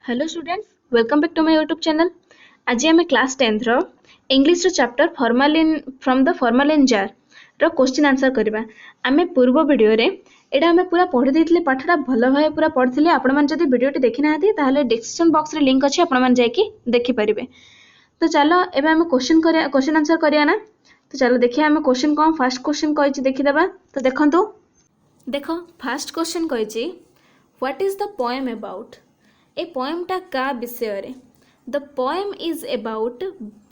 Hello students, welcome back to my YouTube channel. आज आम class 10th रो English रो chapter formalin from the formalin jar रो question answer करबा। आमे पूर्व वीडियो रे एडा आमे पूरा पढि देथिले, पाठटा भलो भाय पूरा पढथिले। आपण मन जदी वीडियोटी देखि नाथि ताहले डिस्क्रिप्शन बॉक्स रे लिंक अछि, आपण मन जायकि देखि परिबे। तो चलो एबे आमे क्वेश्चन आंसर करिया ना। तो चलो देखिए आमे क्वेश्चन कोन फर्स्ट क्वेश्चन कहिछि देखि देबा। तो देखंतु, देखो फर्स्ट क्वेश्चन कहिछि what is the poem about. ए पोएमटा का विषय रे। द पोएम इज अबाउट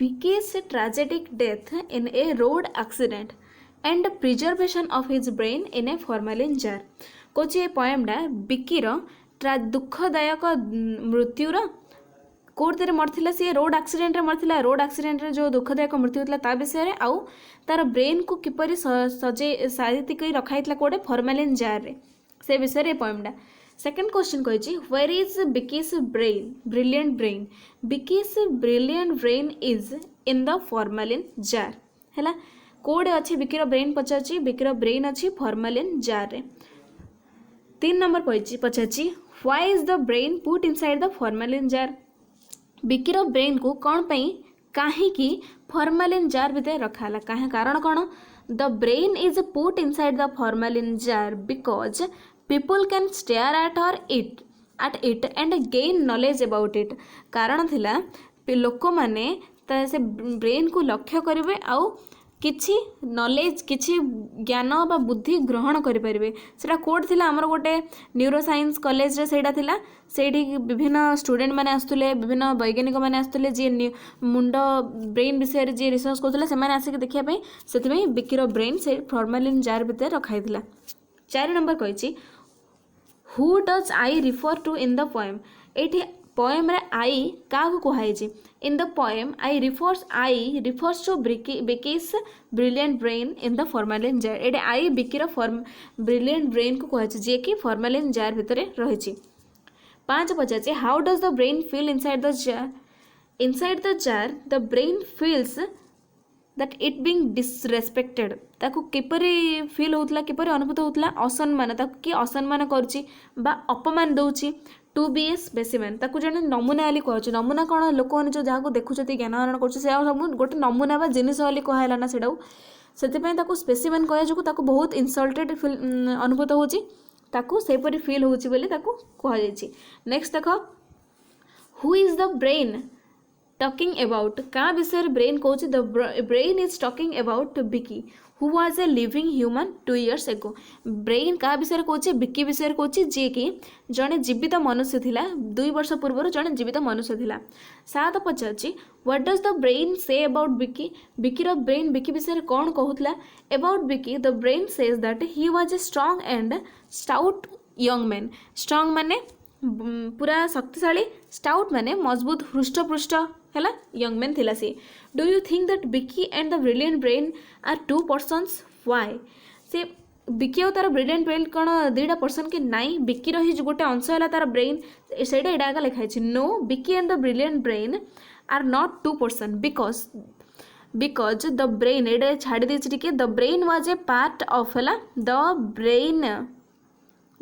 विकी's tragic death in a road accident and preservation of his brain in a formalin jar। कौच ए पोएमटा विकीर दुखदायक मृत्युर कोर्टे मरथिला, सी रोड एक्सीडेंट रे मरथिला। रोड एक्सीडेंट रे जो दुखदायक मृत्यु होतला ता विषय रे, आउ तार ब्रेन को किपरि सजे साजित कई रखाइतला कोडे फॉर्मालिन जार रे, से विषय रे पोएमटा। सेकंड क्वेश्चन कहिछि where is Vicky's brain brilliant brain. Vicky's brilliant brain is in the formalin jar. हैला कोडे अछि विकीर ब्रेन पचाछि, विकीर ब्रेन अछि फॉर्मालिन जार रे। 3 नंबर पचाछि why is the brain put inside the formalin jar. विकीर ब्रेन को कौन पई काहे की फॉर्मालिन जार भितर रखाला, काहे कारण कौन। The brain is put inside the formalin jar because people can stare at it and gain knowledge about it। कारण थिला लोक माने से ब्रेन को लक्ष्य करेंगे आउ किछि नॉलेज किछि ज्ञान बा बुद्धि ग्रहण करें। सेटा कोड थिला हमर गोटे न्यूरो साइंस कॉलेज रे सेटा थिला। सेठी विभिन्न स्टूडेंट माने आस्तुले, विभिन्न वैज्ञानिक माने आस्तुले, जे मुंड ब्रेन विषय रे जे रिसर्च करथले से माने आसिक देखिया पई, सेति विकीर ब्रेन से फॉर्मालिन जार भितर रखाइथिला। 4 नंबर कहिछि who does I refer to in the poem. एठी पोएम रे आई का कुहाइछि। In the poem I refers to Vicky's brilliant brain in the formalin jar. एठी आई विकीर ब्रिलियंट ब्रेन को कुहाइछि जे कि फॉर्मालिन जार भितरे रहिछि। 5 पचाछि how does the brain feel inside the jar. Inside the jar the brain feels that it being disrespected. ताकू किपरि feel होतला, किपरि अनुभूत होतला, असम्मान, ताकू कि असम्मान करूची बा अपमान दउची। टू बी ए स्पेसिमेन, ताकू जने नमूना वाली कहूची। नमूना कौन लोक जो जहाँ देखुछती ज्ञान आहरण कर सब गोटे नमूना बा जिनिस वाली कहला ना, सेटा से ताकू स्पेसिमेन कह जो ताकू बहुत इनसल्टेड फील अनुभूत होची, ताकू सेपरि फील होची बोली ताकू कह जायछि। नेक्स्ट देखो who is the brain talking about. का विषय ब्रेन कहूँ। The brain is talking about Vicky who was a living human 2 years ago। Brain का विषय कहूँ, विकी विषय कहूँ जे कि जड़े जीवित मनुष्य थिला, 2 वर्ष पूर्व जड़े जीवित मनुष्य थिला। 7 पचाछि what does the brain say about Vicky. विकीर ब्रेन विकी विषय कौन कहूला। About Vicky the brain says that he was a strong and stout young man. Strong माने पूरा शक्तिशाली, स्टाउट माने मजबूत हृष्टपृष्ट हैला, यंग मैन थिला सी। Do you think that Vicky and the brilliant brain are 2 persons। Why. से विकी और तार ब्रिलियंट ब्रेन कौन 2टा पर्सन कि नाई। विकीर ही गोटे अंश है तार ब्रेन, से एटा लिखाई no Vicky and the brilliant brain are not 2 person because the brain एटा छाड़ी देछि। The brain was a part of हैला, the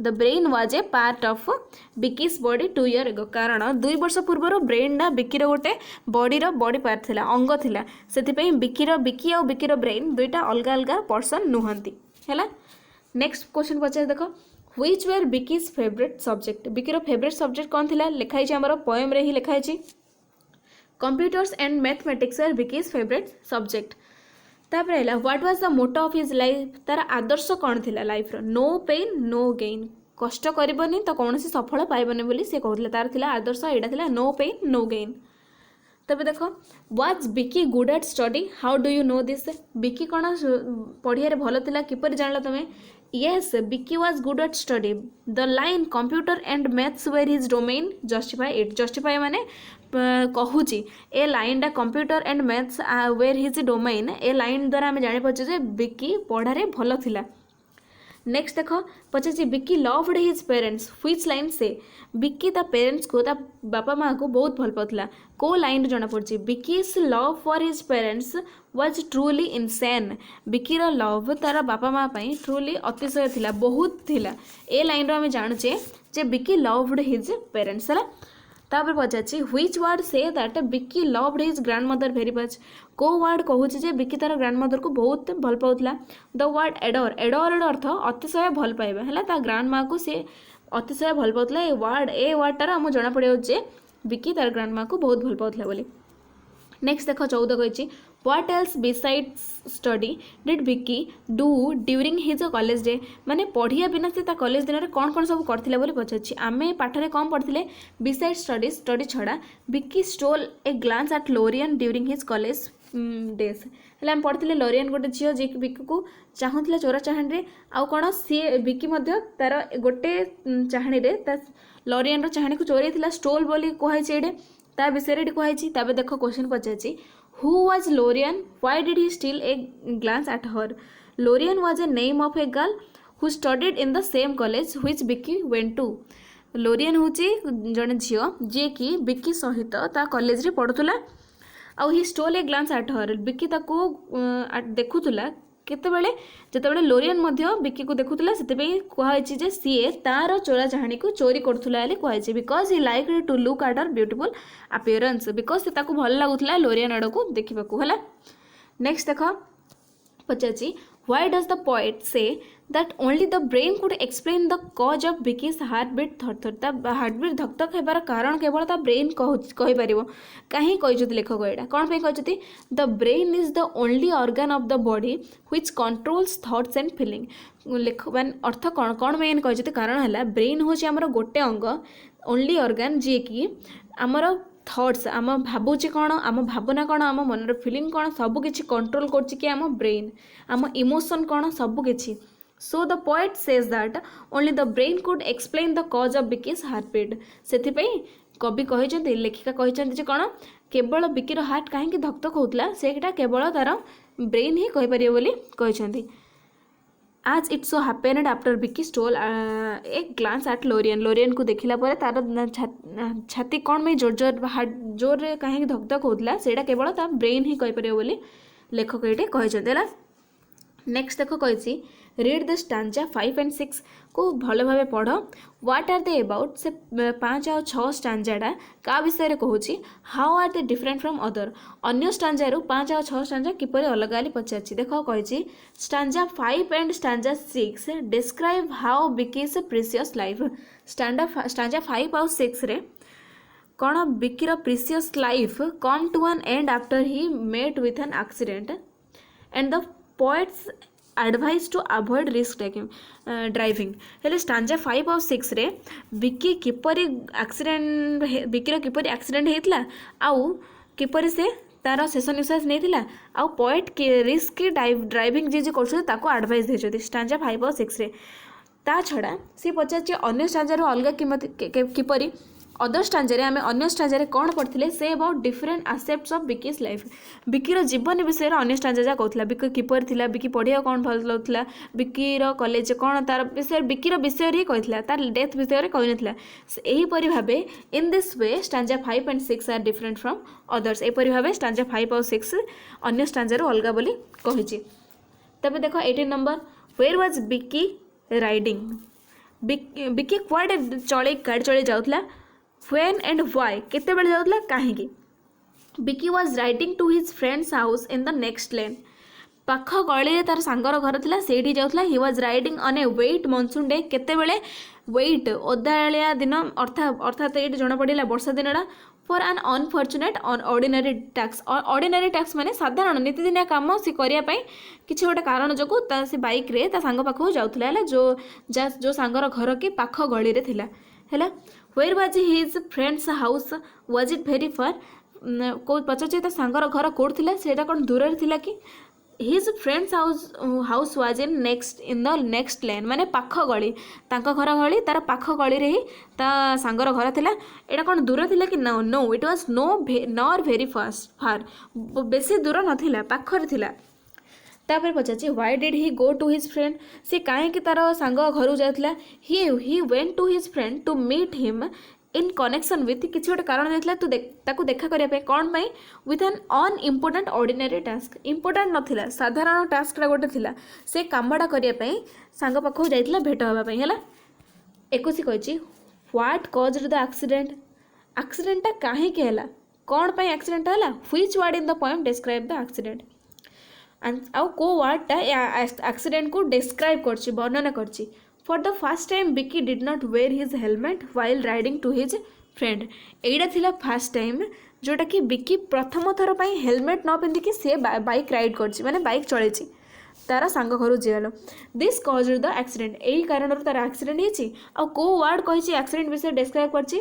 brain was a part of Vicky's body 2 years ago। कारण 2 वर्ष पूर्व ब्रेन टा विकीर गोटे बॉडीर बॉडी पार्ट थिला, अंग थिला। सेथिपई विकी और विकीर ब्रेन 2टा अलग अलग पर्सन नुहंती हैला। नेक्स्ट क्वेश्चन पचास देखो which were Vicky's favourite subject. विकीर फेवरेट सब्जेक्ट कौन थिला लिखाई छै, हमर पोएम रे ही लिखाई छै। Computers and mathematics are Vicky's favourite subject. तापर है what was the motto of his life. तार आदर्श कौन थिला लाइफ रो। नो पेन नो गेन, कष्ट करबनी तो कौन सी सफल पाइबनी बोली से कहूला। तार थिला आदर्श एटा थिला नो पेन नो गेन। तबे देखो was Vicky good at study. How do you know this. Vicky कौन पढ़िया भल थिला, किपर जानला तमे। Yes Vicky was good at study. The line computer and maths were his domain justify it. Justify माने कहूची ए लाइन टा computer and maths were his domain. ए लाइन द्वारा आम जापारे जे विकी पढ़ारे भल थिला। नेक्स्ट देखो पचासी Vicky loved his parents. Which line से। विकी ता पेरेंट्स को ता बापा माँ को बहुत भल पाउथला। को लाइन जना पड़छि Vicky's love for his parents was truly insane. विकीर लव तार बापा माँ पई ट्रूली अतिशय थिला, बहुत थिला। ए लाइन रो आम जानुचे जे विकी लव्ड हिज पेरेंट्स हैला। तापर पचार ह्विच वर्ड से दैट बिकी loved his grand mother very much को वर्ड कहूँ जे बिकी तार ग्रांड मदर को बहुत भल पाऊला द वर्ड एडोर एडोर अर्थ अतिशय भल पाइबा है ता ग्रांड माँ को सी अतिशय भल पाऊला ए वर्डटार आम जना पड़े जे बिकी तार ग्रांड माँ को बहुत भल पाऊला बोली। नेक्स्ट देख 14 कही what else besides study did Vicky do during his college day माने पढ़िया बिना से कॉलेज दिन में कौन कौन सब करथिले बोली पचारछि आमे पाठरे कौन पढ़थिले बिसाइड स्टडी छड़ा Vicky stole a glance at लोरियन ड्यूरिंग हिज कॉलेज डेज हेल्ले आम पढ़थिले लोरियन गोटे झील जी बिकी को चाहूला चोरा चाहाणी आउ कौन सी बिकी तार गोटे चाहाणी लोरियन चाहाणी को चोरी स्टोल बोली कहुई ता विषय कहुई तबे देख question पचारछि Who was Lorian? Why did he steal a glance at her? Lorian was a name of a girl who studied in the same college which Vicky went to. Lorian होची जने झियो जे कि बिकी सहित ता कॉलेज रे पढुतला आउ he stole a glance at her Vicky ताको देखुतला केतेबेले जेतेबेले लोरियन मध्य बिकी को देखुतला सेतेबे कहैछि जे सीए तार चोरा चाहाणी को चोरी करथुला ले कहैछि because he liked to look at her beautiful appearance because से ताको भल लागुतला लोरियन आड़ को देखा हला। नेक्स्ट देख पचारछि why does the poet say that only the brain could explain the cause of Vicky's heartbeat थर थर हार्टबीट धक धक होबार कारण केवल ता ब्रेन कहि पारिबो कहीं कहिसथि लेखक एटा कोन पे कहिसथि the brain is the only organ of the body which controls thoughts and feeling लेख मान अर्थ कौन कौन मेन कहिसथि कारण हला ब्रेन होछि हमर गोटे अंग ओनली ऑर्गन जे कि हमर थॉट्स आम भावुचे कौन आम भावना कौन आम मनर फिलिंग कौन सबकि कंट्रोल कर आम ब्रेन आम इमोशन कौन सबकि so the poet says that only the brain could explain the cause of Vicky's heartbeat से कवि कही लेखिका कही कौन केवल बिकीर हार्ट कहीं धक धक होता से केवल तार ब्रेन ही कहीपर बोली कही। आज इट सो हैपेनेड आफ्टर बिकी स्टोल ए ग्लांस एट लोरियन को देखला पर तार छाती कौन में जोर जोर हार्ट जोर कहीं धक धक होता से केवल तार ब्रेन ही कहीपर बोली लेखक ये कही। नेक्स्ट देख कही रीड द स्टांजा 5 and 6 को भल भाव पढ़ व्हाट आर दे अबाउट से 5 और 6 स्टांजाटा का विषय कहूँ how are they different from other अन्य स्टांजारू 5 और 6 स्टांजा किपर अलग आली पचार देख कही stanza 5 and stanza 6 describe how Vicky's precious life stanza 5 और 6 रे कौन बिकीर precious life come to an end after he met with an accident and the poet's advice to avoid risk driving हेले स्टांजा 5 और 6 रे बिकी किपरि एक्सीडेंट बिकीर किपरि एक्सीडेंट होता आउ किपरि से तार शेष निश्वास नहीं आउ पोएट के रिस्क ड्राइविंग जी कर एडवाइस देते स्टांजा 5 और 6 रे ता छड़ा सी पचार अन्य स्टांजार अलग किपरि अदर स्टांजारे आम अन्य स्टांजारे कौन पढ़ते से about different aspects of Vicky's life बिकीर जीवन विषय अन्य स्टांजा जहाँ कहूला बिकी किपर थिला बिकी पढ़िया कौन भल लाଗୁଥିଲା बिकीर कॉलेज कौन तार विषय बिकीर विषय ही कही तार डेथ विषय कही ना यहीपरि भाव in this way stanza 5 and 6 are different from others यहीपरि भाव स्टांजा 5 और 6 अन्य स्टांजार अलग बोली कही। तबे देख 18 नंबर वेयर वाज बिकी राइडिंग बिकी कुआडे चले गाड़ी चले जाऊला व्हेन एंड व्हाई केते बेले जाउतला काहेकि Vicky was riding to his friends house in the next lane पाख गली तार सांगर घर थिला सेठी जाउतला he was riding on a wet monsoon day केते बेले वेट ओदालिया दिन अर्थात ये जना पड़िला वर्षा दिनटा फॉर एन अनफॉर्चुनेट ऑर्डिनरी टैक्स माने साधारण नीतिदिनिया काम सी करिया पई किछि गोटे कारण जोगु ता से बाइक रे ता सांग पाखो जाउतला जो सांगर घर के पाख गली रे थिला हैला where was his friends house was it very far को पचार सांगर घर कौट थिला सेटा कौन दूर थिला कि his friends house was in the next lane माने पाख गली तांको घर गली तार पाख गली रे ही ता सांगर घर थिला एटा कौन दूर थिला कि no it was nor very far बेसी दूर नथिला पाखर थिला। तापर पचार why did he go to his friend से कहीं तार सांग घर जाता he went to his friend to meet him in connection with किसी गोटे कारण देता ताकू देखा करने कौन पाई with an unimportant ordinary task important नाला साधारण टास्कटा गोटे थिला से कामटा करने सांग पाखक जाइला भेट हाँपाई है 21 कही व्हाट कॉज्ड द एक्सीडेंट एक्सीडेंटा कहीं कौन पर एक्सीडेंट है which word in the poem describe the accident आउ को वर्डटा एक्सीडेंट को डिस्क्राइब करछि वर्णना करछि for the first time Vicky did not wear his helmet while riding to his friend एटा थिला फर्स्ट टाइम जोटा कि बिकी प्रथम थर पर हेलमेट न पिंधिकी सी बाइक राइड करछि माने बाइक चलैछि तार सांग घर जीगल दिस कज द एक्सीडेंट यही कारण तार एक्सीडेंट होती आ को वर्ड कही एक्सीडेंट विषय डिस्क्राइब करछि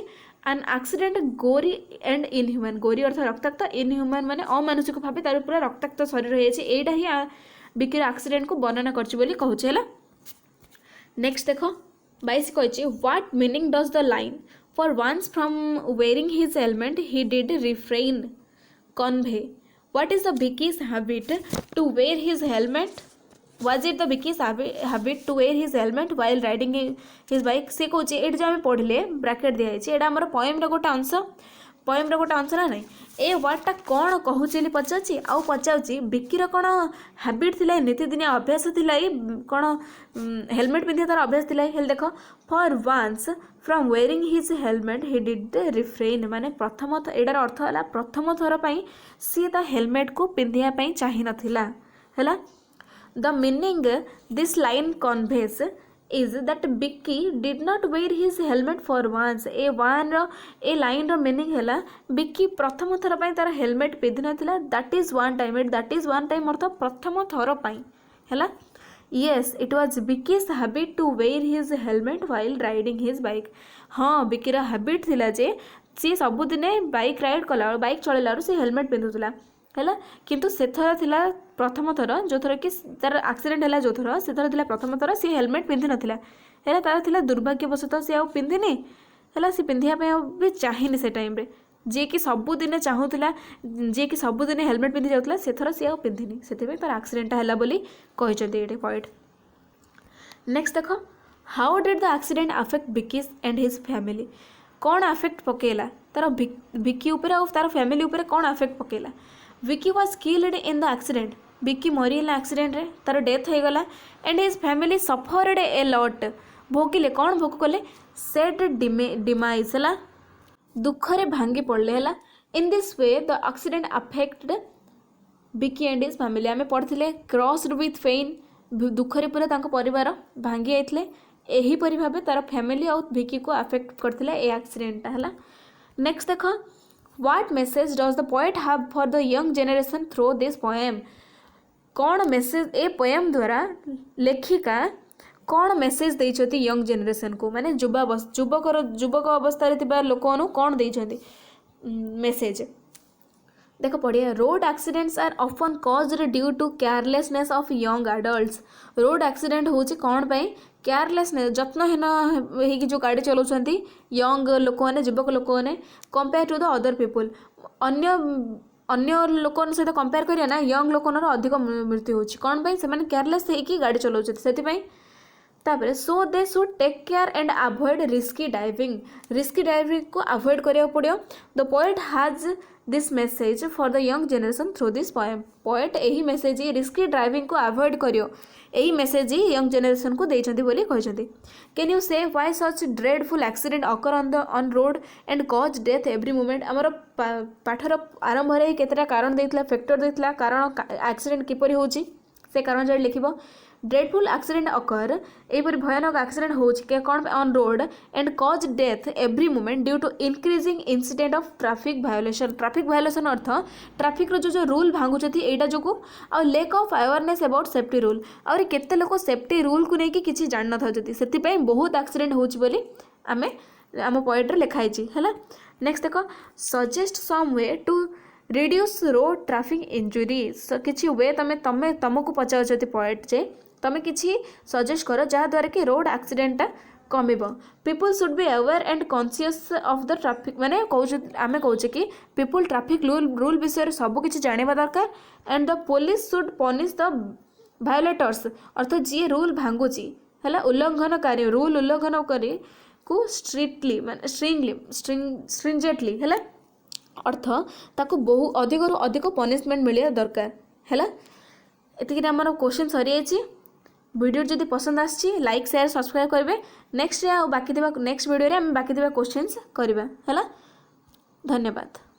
एन एक्सीडेंट गोरी एंड इनह्यूमन गोरी अर्थ रक्ताक्त इनह्यूमन माने अमानुषिक भाव तार पूरा रक्ताक्त शरीर होता ही बिकिर एक्सीडेंट को वर्णना करछि कहूँ है। नेक्स्ट देख 22 कही what meaning does the line for once from wearing his helmet he did refrain convey what is the Vicky's habit to wear his helmet was it the Vicky's habit to wear his helmet while riding his bike से कौचे ये जो आम पढ़ले bracket दिखाई ये आम poem गोटे अंश ना नहीं ए वर्डटा कौन कहूँ पचार आउ पचार बिक्कीर कौन हैबिट थी नीतिदिनिया अभ्यास थी कौन हेलमेट पिंधा तार अभ्यास थी देख for once from wearing his helmet he did refrain माने प्रथम एटार अर्थ है प्रथम थर पर सी ता हेलमेट को पिंधापी चाह नाला है। The meaning this line conveys is that Bicky did not wear his helmet for once. A line ro meaning है बिक्की प्रथम थर पर तार हेलमेट पिंधि नाला that is one time अर्थ प्रथम थर पर है। Yes, it was Vicky's habit to wear his helmet while riding his bike. हाँ बिक्कीर हैबिट थिला जे सी सबुदिने बाइक राइड कला बाइक चलैला से हेलमेट पिंधुला है किंतु से थर थिला प्रथम थर जो थर कि तार एक्सीडेंट है जो थर से थर थिला प्रथम थर सी हेलमेट पिंधि नथिला है तार थिला दुर्भाग्यवशतः सी आ पिंधिनी है सी पिंधिया भी चाहिनी से टाइम रे जी कि सबुदिने चाहूला जी कि सबुदिने हेलमेट पिंधि जाउतला से थर सी आ पिंधिनी से तार एक्सीडेंट है बोली कहते ये पॉइंट। नेक्स्ट देख how did the accident affect Vicky and his family कौन अफेक्ट पकेला तार बिकी उपर और तार फैमिली उपर कौन अफेक्ट पकेला Vicky was killed in the accident Vicky मरीगला एक्सीडेंट रे तार डेथ हो गला and his family suffered a lot भोगिले कौन भोग कले सेड डिमाइज है दुखरे भांगी पड़े है इन this way the accident affected बिकी एंड हिज फैमिली आम पढ़ते क्रॉस्ड विथ पेन दुखरे पूरा परिवार भांगी जाते यहीपरि भाव तार फैमिली और बिकी को अफेक्ट करते एक्सीडेंट है। नेक्स्ट देख what message does the poet have for the young generation through this poem कौन मेसेज ए पोएम द्वारा लेखिका कौन मेसेज देइछथि यंग जनरेशन को माने युवक अवस्था लोक कौन देइछथि मेसेज देख पढ़िया road accidents are often caused due to carelessness of young adults road accident होची कौन पाई केयरलेसनेस जत्नहीन हो जो गाड़ी चलाउछंती यंग लोक मैंने युवक लोक मैंने compare to the other people अन्य लोक सहित कंपेयर करिया ना यंग लोक अधिक मृत्यु होची कौन पाई से केयरलेस होइकी गाड़ी चलाउछंती सेति तापर so they should take care and avoid risky driving को अवॉइड करिया पड़ियो। The poet has this message for the young generation through this poem poet यही मेसेज रिस्की ड्राइविंग को अवॉइड करियो यही मेसेज यंग जनरेशन को देइछंती बोली कहछंती। Can you say why such dreadful accident occur on road and cause death every moment आमर पाठर आरंभ रे केतेटा कारण देइतला फैक्टर देइतला कारण एक्सीडेंट किपरि होची से कारण जड़ लिखिबो ड्रेडफुल एक्सीडेंट अकर एपरि भयानक एक्सीडेंट होची कौन on road and cause death every moment due to increasing incident of traffic violation अर्थ ट्रैफिक जो रूल भांगुचती एटा जो a lack of awareness about safety rule और केते लोक सेफ्टी रूल को लेकिन किसी जान नथाउचती सेति बहुत एक्सीडेंट होची बोली आमे आम पोएट्रे लिखाई है। नेक्स्ट देख suggest some way to reduce road traffic injury किसी वे तुमको पचार पोएट जे तमें किसी सजेस्ट कर जहाँद्वारा कि रोड एक्सीडेंटा कमिब people should be aware and conscious of the traffic माने आम कहे कि पीपुल ट्रैफिक रूल विषय सब किसी जाना दरकार and the police should punish the violators अर्थ जी रूल भांगुची है उल्लंघनकारी रूल उल्लंघनकारी को स्ट्रिक्टली माने स्ट्रिंजेंटली है अर्थ ताको बहु अधिक पनिशमेंट मिलिया दरकार है। एतिक आमर क्वेश्चन सरी जाइए वीडियो जदि पसंद आसी लाइक शेयर सब्सक्राइब करेंगे नेक्स्ट बाकी नेक्स्ट वीडियो में बाकी क्वेश्चंस करवा है। ଧନ୍ୟବାଦ।